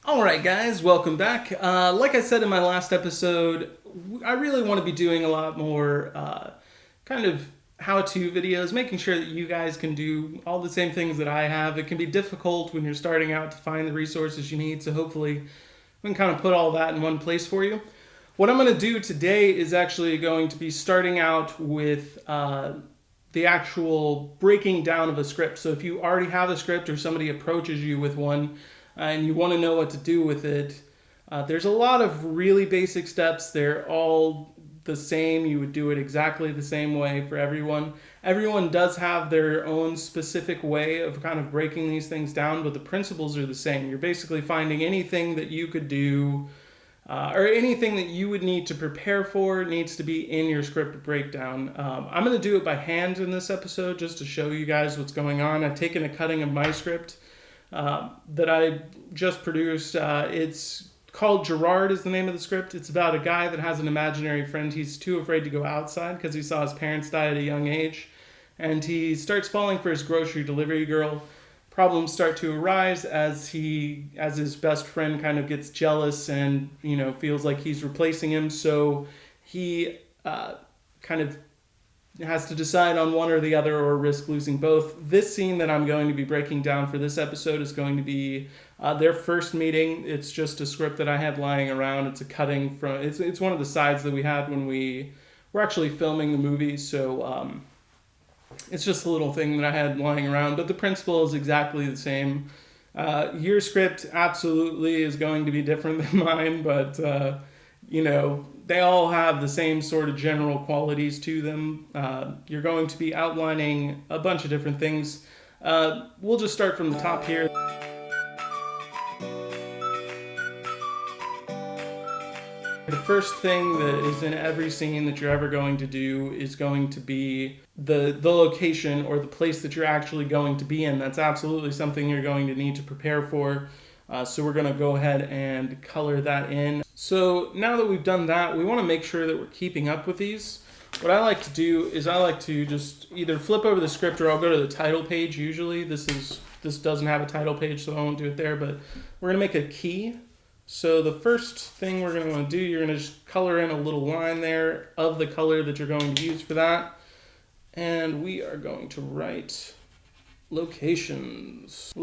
Alright guys, welcome back. Like I said in my last episode, I really want to be doing a lot more kind of how-to videos, making sure that you guys can do all the same things that I have. It can be difficult when you're starting out to find the resources you need, so hopefully we can kind of put all that in one place for you. What I'm going to do today is actually going to be starting out with the actual breaking down of a script. So if you already have a script or somebody approaches you with one, and you want to know what to do with it, there's a lot of really basic steps. They're all the same. You would do it exactly the same way for everyone. Everyone does have their own specific way of kind of breaking these things down, but the principles are the same. You're basically finding anything that you could do or anything that you would need to prepare for needs to be in your script breakdown. I'm going to do it by hand in this episode just to show you guys what's going on. I've taken a cutting of my script that I just produced. It's called Gerard is the name of the script. It's about a guy that has an imaginary friend. He's too afraid to go outside because he saw his parents die at a young age. And he starts falling for his grocery delivery girl. Problems start to arise as his best friend kind of gets jealous and, feels like he's replacing him. So he kind of has to decide on one or the other or risk losing both. This scene that I'm going to be breaking down for this episode is going to be their first meeting. It's just a script that I had lying around. It's a cutting from, it's one of the sides that we had when we were actually filming the movie. So it's just a little thing that I had lying around, but the principle is exactly the same. Your script absolutely is going to be different than mine, but they all have the same sort of general qualities to them. You're going to be outlining a bunch of different things. We'll just start from the top here. The first thing that is in every scene that you're ever going to do is going to be the location or the place that you're actually going to be in. That's absolutely something you're going to need to prepare for. So we're going to go ahead and color that in. So now that we've done that, we want to make sure that we're keeping up with these. What I like to do is I like to just either flip over the script or I'll go to the title page usually. This doesn't have a title page, so I won't do it there, but we're going to make a key. So the first thing we're going to want to do, you're going to just color in a little line there of the color that you're going to use for that. And we are going to write locations.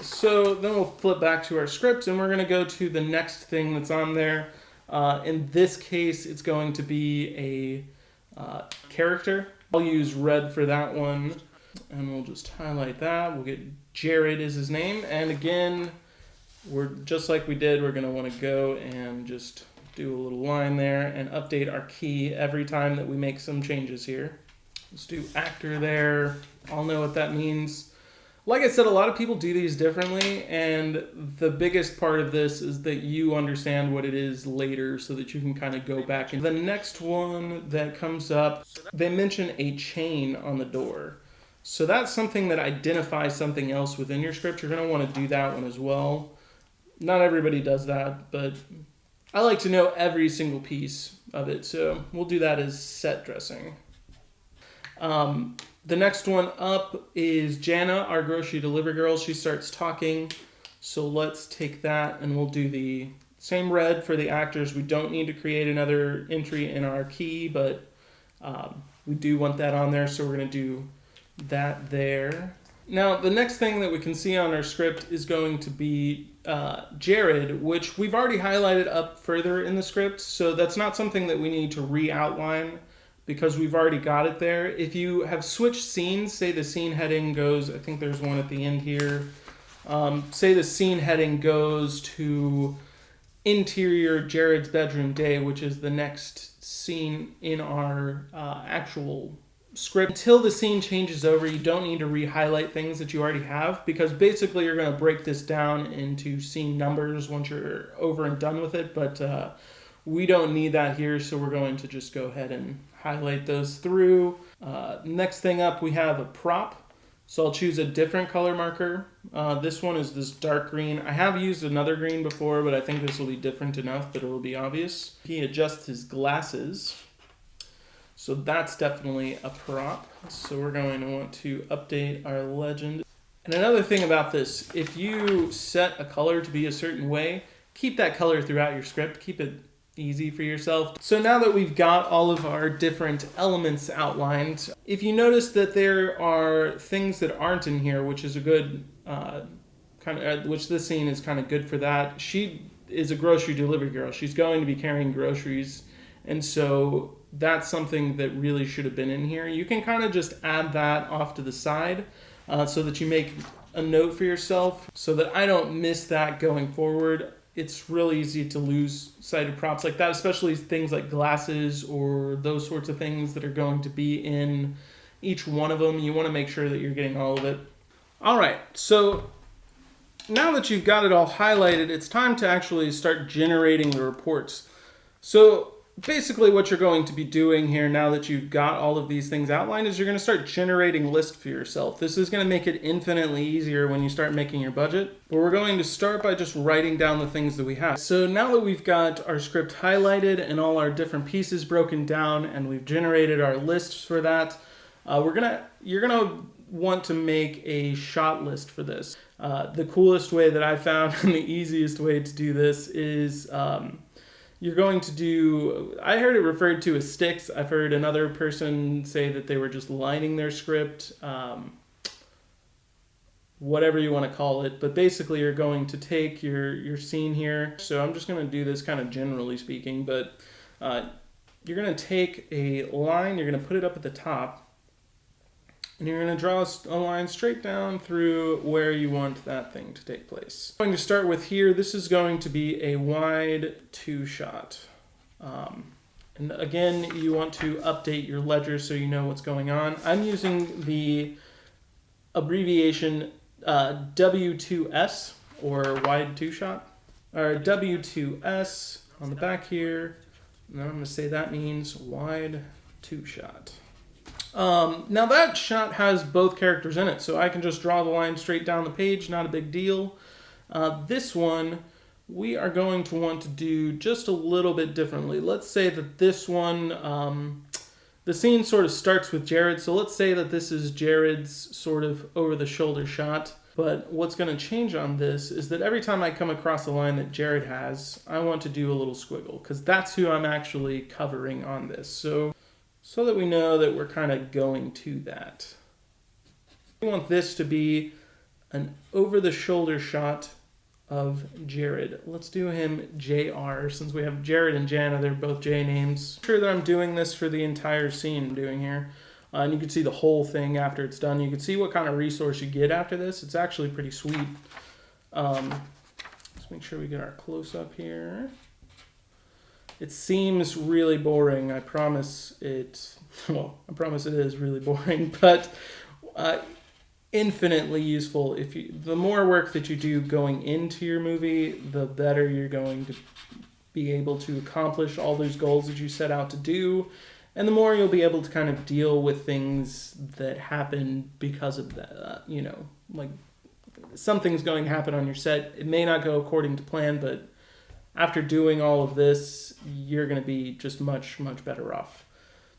So then we'll flip back to our script and we're going to go to the next thing that's on there. In this case, it's going to be a character. I'll use red for that one and we'll just highlight that. We'll get Jared is his name. And again, we're just like we did, we're going to want to go and just do a little line there and update our key every time that we make some changes here. Let's do actor there. I'll know what that means. Like I said, a lot of people do these differently, and the biggest part of this is that you understand what it is later so that you can kind of go back. And the next one that comes up, they mention a chain on the door. So that's something that identifies something else within your script. You're going to want to do that one as well. Not everybody does that, but I like to know every single piece of it. So we'll do that as set dressing. The next one up is Jana, our grocery delivery girl. She starts talking. So let's take that and we'll do the same red for the actors. We don't need to create another entry in our key, but we do want that on there. So we're going to do that there. Now, the next thing that we can see on our script is going to be Jared, which we've already highlighted up further in the script. So that's not something that we need to re-outline because we've already got it there. If you have switched scenes, say the scene heading goes, I think there's one at the end here. Say the scene heading goes to interior Jared's bedroom day, which is the next scene in our actual script. Until the scene changes over, you don't need to re-highlight things that you already have because basically you're going to break this down into scene numbers once you're over and done with it, but we don't need that here, so we're going to just go ahead and highlight those through. Next thing up, we have a prop. So I'll choose a different color marker. This one is this dark green. I have used another green before, but I think this will be different enough that it will be obvious. He adjusts his glasses. So that's definitely a prop. So we're going to want to update our legend. And another thing about this, if you set a color to be a certain way, keep that color throughout your script. Keep it easy for yourself. So now that we've got all of our different elements outlined, if you notice that there are things that aren't in here, which is a good which this scene is kind of good for that. She is a grocery delivery girl. She's going to be carrying groceries, and so that's something that really should have been in here. You can kind of just add that off to the side so that you make a note for yourself so that I don't miss that going forward. It's really easy to lose sight of props like that, especially things like glasses or those sorts of things that are going to be in each one of them. You want to make sure that you're getting all of it. All right, so now that you've got it all highlighted, it's time to actually start generating the reports. So basically what you're going to be doing here now that you've got all of these things outlined is you're going to start generating lists for yourself. This is going to make it infinitely easier when you start making your budget. But we're going to start by just writing down the things that we have. So now that we've got our script highlighted and all our different pieces broken down and we've generated our lists for that, you're gonna want to make a shot list for this. The coolest way that I found and the easiest way to do this is you're going to do, I heard it referred to as sticks. I've heard another person say that they were just lining their script, whatever you want to call it. But basically you're going to take your scene here. So I'm just going to do this kind of generally speaking, but you're going to take a line, you're going to put it up at the top, and you're going to draw a line straight down through where you want that thing to take place. I'm going to start with here. This is going to be a wide 2-shot. And again, you want to update your ledger so you know what's going on. I'm using the abbreviation W2S, or wide 2-shot, or W2S on the back here. And I'm going to say that means wide 2-shot. Now that shot has both characters in it, so I can just draw the line straight down the page, not a big deal. This one, we are going to want to do just a little bit differently. Let's say that this one, the scene sort of starts with Jared, so let's say that this is Jared's sort of over-the-shoulder shot. But what's going to change on this is that every time I come across a line that Jared has, I want to do a little squiggle, because that's who I'm actually covering on this. So that we know that we're kind of going to that. We want this to be an over-the-shoulder shot of Jared. Let's do him JR, since we have Jared and Jana, they're both J names. I'm sure that I'm doing this for the entire scene I'm doing here. And you can see the whole thing after it's done. You can see what kind of resource you get after this. It's actually pretty sweet. Let's make sure we get our close-up here. It seems really boring. I promise it is really boring, but infinitely useful. The more work that you do going into your movie, the better you're going to be able to accomplish all those goals that you set out to do, and the more you'll be able to kind of deal with things that happen because of that. Like something's going to happen on your set. It may not go according to plan, but after doing all of this, you're going to be just much, much better off.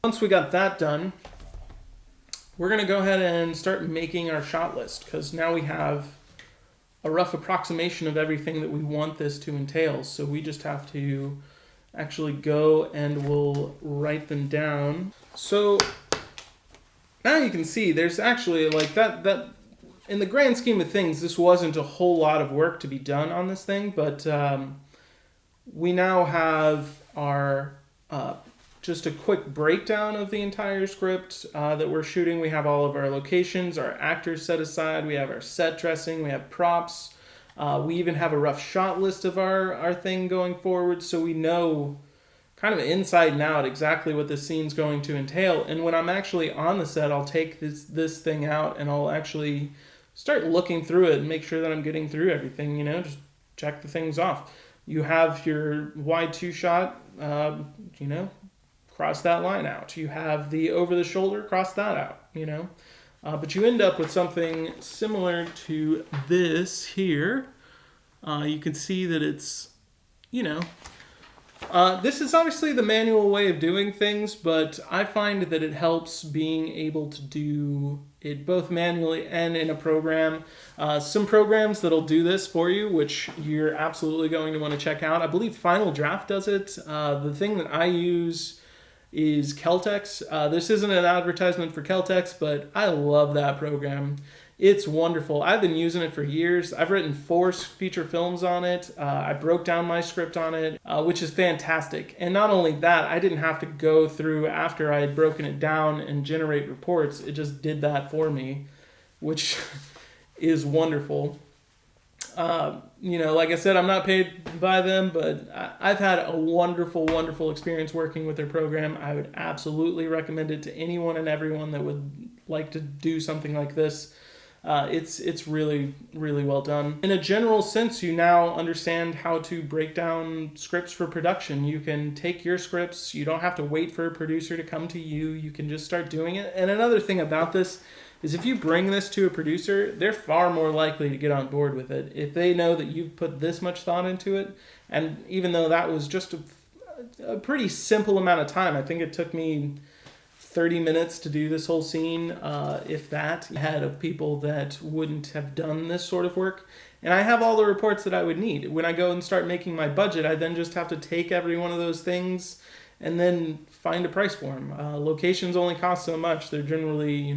Once we got that done, we're going to go ahead and start making our shot list, because now we have a rough approximation of everything that we want this to entail. So we just have to actually go and we'll write them down. So now you can see there's actually like that in the grand scheme of things, this wasn't a whole lot of work to be done on this thing, but we now have our just a quick breakdown of the entire script that we're shooting. We have all of our locations, our actors set aside, we have our set dressing, we have props. We even have a rough shot list of our thing going forward, so we know kind of inside and out exactly what this scene's going to entail. And when I'm actually on the set, I'll take this thing out and I'll actually start looking through it and make sure that I'm getting through everything, just check the things off. You have your wide 2-shot, cross that line out. You have the over-the-shoulder, cross that out, But you end up with something similar to this here. You can see that it's, this is obviously the manual way of doing things, but I find that it helps being able to do it both manually and in a program. Some programs that'll do this for you, which you're absolutely going to want to check out. I believe Final Draft does it. The thing that I use is Celtex. This isn't an advertisement for Celtex, but I love that program. It's wonderful. I've been using it for years. I've written 4 feature films on it. I broke down my script on it, which is fantastic. And not only that, I didn't have to go through after I had broken it down and generate reports. It just did that for me, which is wonderful. Like I said, I'm not paid by them, but I've had a wonderful, wonderful experience working with their program. I would absolutely recommend it to anyone and everyone that would like to do something like this. It's really, really well done. In a general sense, you now understand how to break down scripts for production. You can take your scripts. You don't have to wait for a producer to come to you. You can just start doing it. And another thing about this is if you bring this to a producer, they're far more likely to get on board with it. If they know that you've put this much thought into it, and even though that was just a pretty simple amount of time, I think it took me 30 minutes to do this whole scene, if that, ahead of people that wouldn't have done this sort of work. And I have all the reports that I would need. When I go and start making my budget, I then just have to take every one of those things and then find a price for them. Locations only cost so much. They're generally,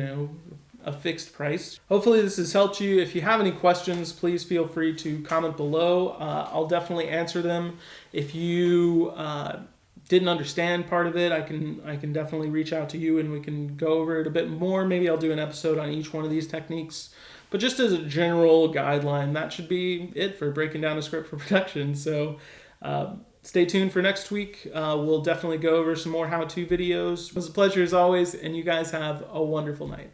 a fixed price. Hopefully this has helped you. If you have any questions, please feel free to comment below. I'll definitely answer them. If you didn't understand part of it, I can definitely reach out to you and we can go over it a bit more. Maybe I'll do an episode on each one of these techniques. But just as a general guideline, that should be it for breaking down a script for production. So stay tuned for next week. We'll definitely go over some more how-to videos. It was a pleasure as always, and you guys have a wonderful night.